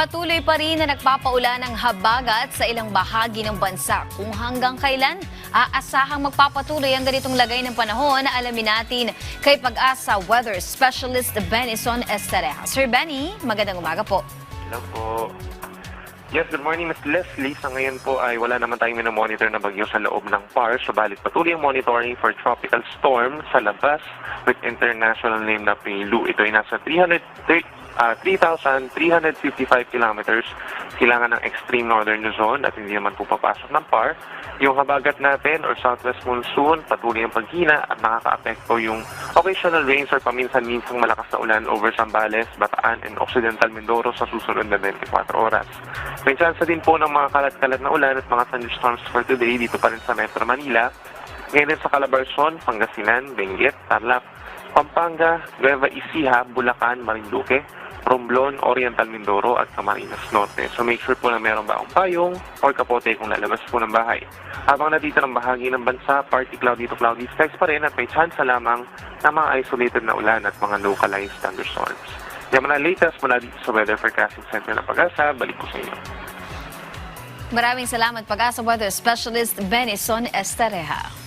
Patuloy pa rin na nagpapaulan ng habagat sa ilang bahagi ng bansa. Kung hanggang kailan aasahang magpapatuloy ang ganitong lagay ng panahon na alamin natin kay Pag-asa Weather Specialist Benison Estereja. Sir Benny, magandang umaga po. Hello po. Yes, good morning, Ms. Leslie. Sa ngayon po ay wala naman tayong minomonitor na bagyo sa loob ng PAR. Subalit patuloy ang monitoring for tropical storm sa labas with international name na Peilu. Ito ay nasa 3,355 kilometers. Kailangan ng extreme northern zone at hindi naman po papasok ng PAR. Yung habagat natin or southwest monsoon, patuloy ang paghina at nakaka-apekto yung occasional rains or paminsan-minsang malakas na ulan over Zambales, Bataan, and Occidental Mindoro sa susunod na 24 oras. May chance din po ng mga kalat-kalat na ulan at mga thunderstorms for today dito pa rin sa Metro Manila. Ngayon din sa Calabarzon, Pangasinan, Benguet, Tarlac, Pampanga, Nueva Ecija, Bulacan, Marinduque, Romblon, Oriental Mindoro at Camarines Norte. So make sure po na meron baong payong or kapote kung lalabas po ng bahay. Habang nandito ng bahagi ng bansa, partly cloudy to cloudy skies pa rin at may chance lamang na mga isolated na ulan at mga localized thunderstorms. Yan mga latest mula dito sa Weather Forecasting Center ng Pag-asa. Balik po sa inyo. Maraming salamat Pag-asa Weather Specialist Benison Estereja.